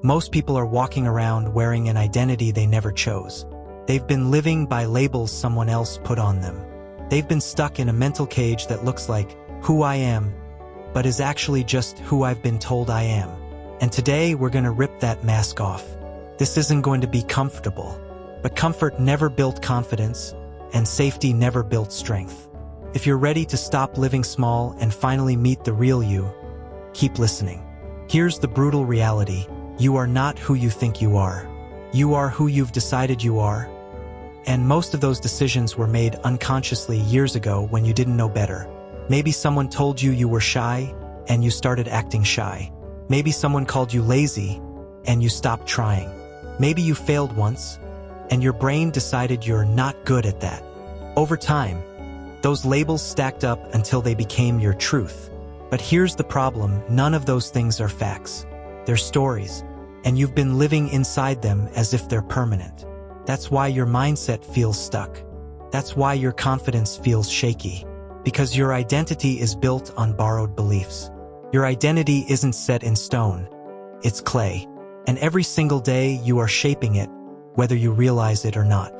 Most people are walking around wearing an identity they never chose. They've been living by labels someone else put on them. They've been stuck in a mental cage that looks like who I am, but is actually just who I've been told I am. And today we're going to rip that mask off. This isn't going to be comfortable, but comfort never built confidence, and safety never built strength. If you're ready to stop living small and finally meet the real you, keep listening. Here's the brutal reality. You are not who you think you are. You are who you've decided you are. And most of those decisions were made unconsciously years ago when you didn't know better. Maybe someone told you you were shy, and you started acting shy. Maybe someone called you lazy, and you stopped trying. Maybe you failed once, and your brain decided you're not good at that. Over time, those labels stacked up until they became your truth. But here's the problem, none of those things are facts. They're stories, and you've been living inside them as if they're permanent. That's why your mindset feels stuck. That's why your confidence feels shaky. Because your identity is built on borrowed beliefs. Your identity isn't set in stone. It's clay. And every single day you are shaping it, whether you realize it or not.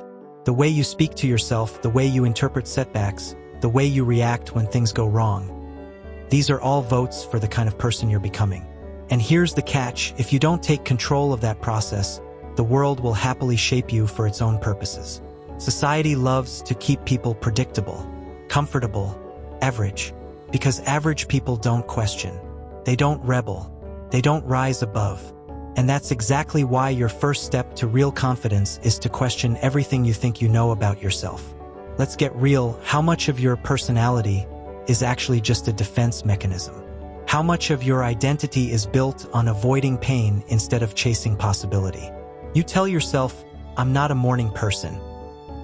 The way you speak to yourself, the way you interpret setbacks, the way you react when things go wrong. These are all votes for the kind of person you're becoming. And here's the catch, if you don't take control of that process, the world will happily shape you for its own purposes. Society loves to keep people predictable, comfortable, average, because average people don't question. They don't rebel. They don't rise above. And that's exactly why your first step to real confidence is to question everything you think you know about yourself. Let's get real. How much of your personality is actually just a defense mechanism? How much of your identity is built on avoiding pain instead of chasing possibility? You tell yourself, I'm not a morning person.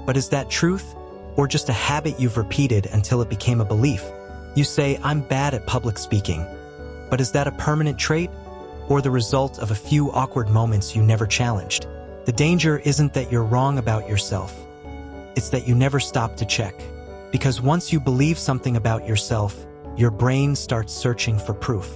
But is that truth, or just a habit you've repeated until it became a belief? You say, I'm bad at public speaking. But is that a permanent trait, or the result of a few awkward moments you never challenged? The danger isn't that you're wrong about yourself. It's that you never stop to check. Because once you believe something about yourself, your brain starts searching for proof.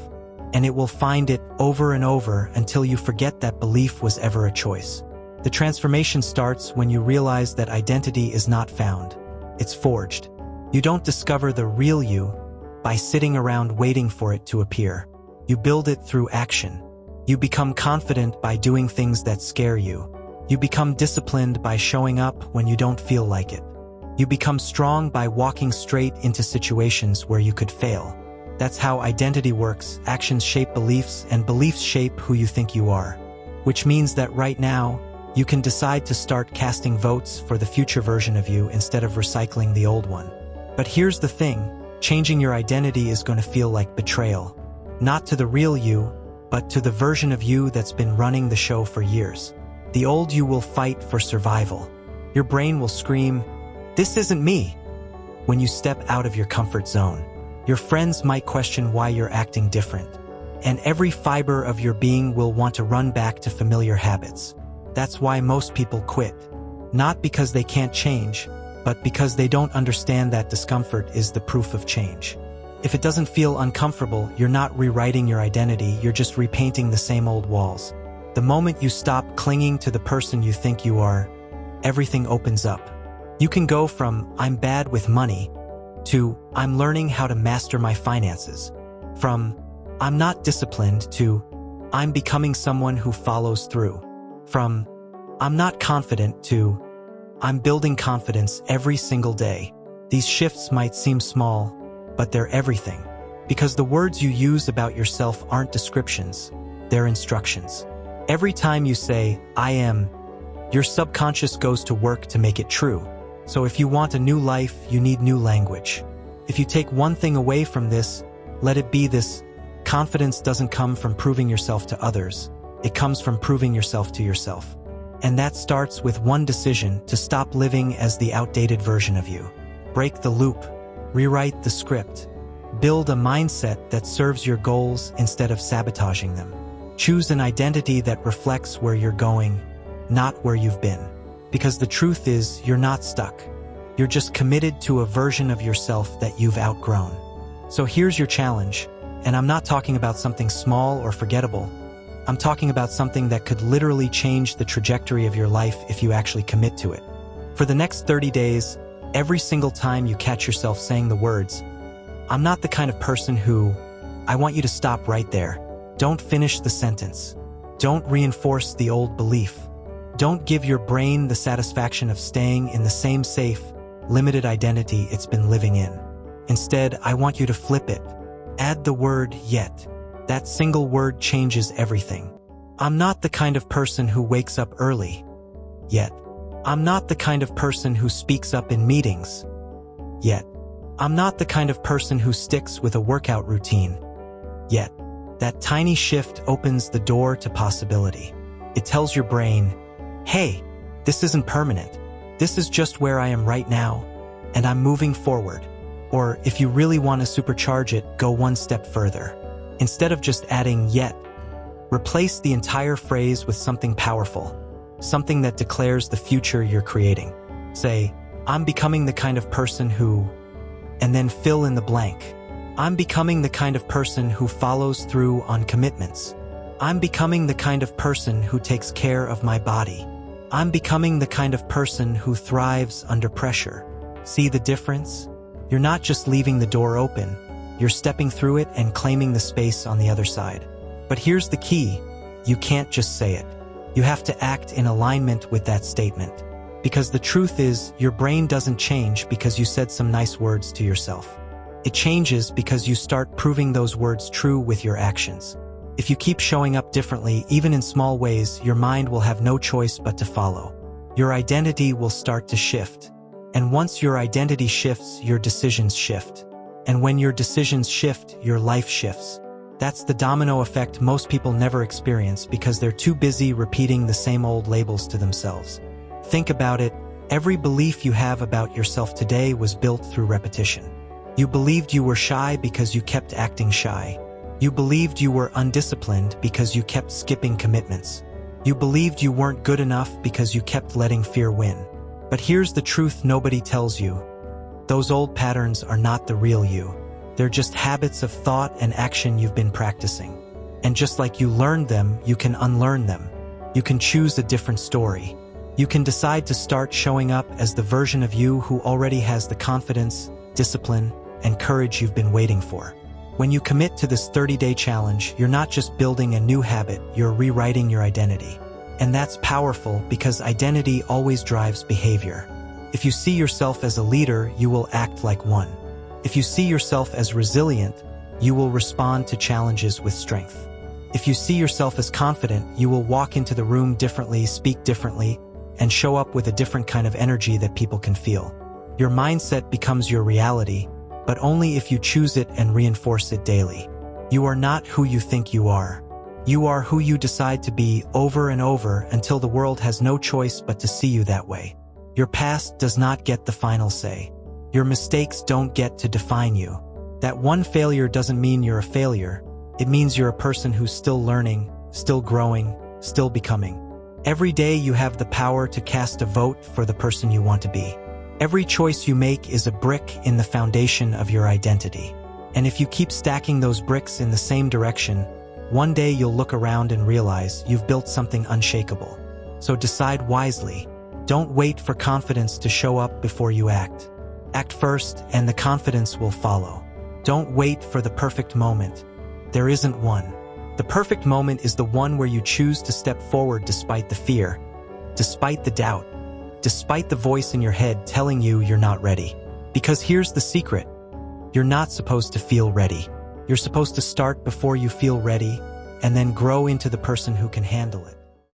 And it will find it over and over until you forget that belief was ever a choice. The transformation starts when you realize that identity is not found. It's forged. You don't discover the real you by sitting around waiting for it to appear. You build it through action. You become confident by doing things that scare you. You become disciplined by showing up when you don't feel like it. You become strong by walking straight into situations where you could fail. That's how identity works. Actions shape beliefs, and beliefs shape who you think you are. Which means that right now, you can decide to start casting votes for the future version of you instead of recycling the old one. But here's the thing, changing your identity is going to feel like betrayal. Not to the real you, but to the version of you that's been running the show for years. The old you will fight for survival. Your brain will scream, "This isn't me," when you step out of your comfort zone. Your friends might question why you're acting different. And every fiber of your being will want to run back to familiar habits. That's why most people quit. Not because they can't change, but because they don't understand that discomfort is the proof of change. If it doesn't feel uncomfortable, you're not rewriting your identity, you're just repainting the same old walls. The moment you stop clinging to the person you think you are, everything opens up. You can go from, I'm bad with money, to, I'm learning how to master my finances. From, I'm not disciplined, to, I'm becoming someone who follows through. From, I'm not confident, to, I'm building confidence every single day. These shifts might seem small, but they're everything. Because the words you use about yourself aren't descriptions, they're instructions. Every time you say, I am, your subconscious goes to work to make it true. So if you want a new life, you need new language. If you take one thing away from this, let it be this: confidence doesn't come from proving yourself to others. It comes from proving yourself to yourself. And that starts with one decision: to stop living as the outdated version of you. Break the loop. Rewrite the script. Build a mindset that serves your goals instead of sabotaging them. Choose an identity that reflects where you're going, not where you've been. Because the truth is, you're not stuck. You're just committed to a version of yourself that you've outgrown. So here's your challenge, and I'm not talking about something small or forgettable. I'm talking about something that could literally change the trajectory of your life if you actually commit to it. For the next 30 days, every single time you catch yourself saying the words, "I'm not the kind of person who," I want you to stop right there. Don't finish the sentence. Don't reinforce the old belief. Don't give your brain the satisfaction of staying in the same safe, limited identity it's been living in. Instead, I want you to flip it. Add the word "yet." That single word changes everything. I'm not the kind of person who wakes up early. Yet. I'm not the kind of person who speaks up in meetings. Yet. I'm not the kind of person who sticks with a workout routine. Yet. That tiny shift opens the door to possibility. It tells your brain, "Hey, this isn't permanent. This is just where I am right now, and I'm moving forward." Or if you really want to supercharge it, go one step further. Instead of just adding "yet," replace the entire phrase with something powerful, something that declares the future you're creating. Say, "I'm becoming the kind of person who," and then fill in the blank. "I'm becoming the kind of person who follows through on commitments. I'm becoming the kind of person who takes care of my body. I'm becoming the kind of person who thrives under pressure." See the difference? You're not just leaving the door open, you're stepping through it and claiming the space on the other side. But here's the key: you can't just say it. You have to act in alignment with that statement. Because the truth is, your brain doesn't change because you said some nice words to yourself. It changes because you start proving those words true with your actions. If you keep showing up differently, even in small ways, your mind will have no choice but to follow. Your identity will start to shift. And once your identity shifts, your decisions shift. And when your decisions shift, your life shifts. That's the domino effect most people never experience because they're too busy repeating the same old labels to themselves. Think about it. Every belief you have about yourself today was built through repetition. You believed you were shy because you kept acting shy. You believed you were undisciplined because you kept skipping commitments. You believed you weren't good enough because you kept letting fear win. But here's the truth nobody tells you. Those old patterns are not the real you. They're just habits of thought and action you've been practicing. And just like you learned them, you can unlearn them. You can choose a different story. You can decide to start showing up as the version of you who already has the confidence, discipline, and courage you've been waiting for. When you commit to this 30-day challenge, you're not just building a new habit, you're rewriting your identity. And that's powerful because identity always drives behavior. If you see yourself as a leader, you will act like one. If you see yourself as resilient, you will respond to challenges with strength. If you see yourself as confident, you will walk into the room differently, speak differently, and show up with a different kind of energy that people can feel. Your mindset becomes your reality, but only if you choose it and reinforce it daily. You are not who you think you are. You are who you decide to be over and over until the world has no choice but to see you that way. Your past does not get the final say. Your mistakes don't get to define you. That one failure doesn't mean you're a failure. It means you're a person who's still learning, still growing, still becoming. Every day you have the power to cast a vote for the person you want to be. Every choice you make is a brick in the foundation of your identity. And if you keep stacking those bricks in the same direction, one day you'll look around and realize you've built something unshakable. So decide wisely. Don't wait for confidence to show up before you act. Act first, and the confidence will follow. Don't wait for the perfect moment. There isn't one. The perfect moment is the one where you choose to step forward despite the fear, despite the doubt, despite the voice in your head telling you you're not ready. Because here's the secret. You're not supposed to feel ready. You're supposed to start before you feel ready, and then grow into the person who can handle it.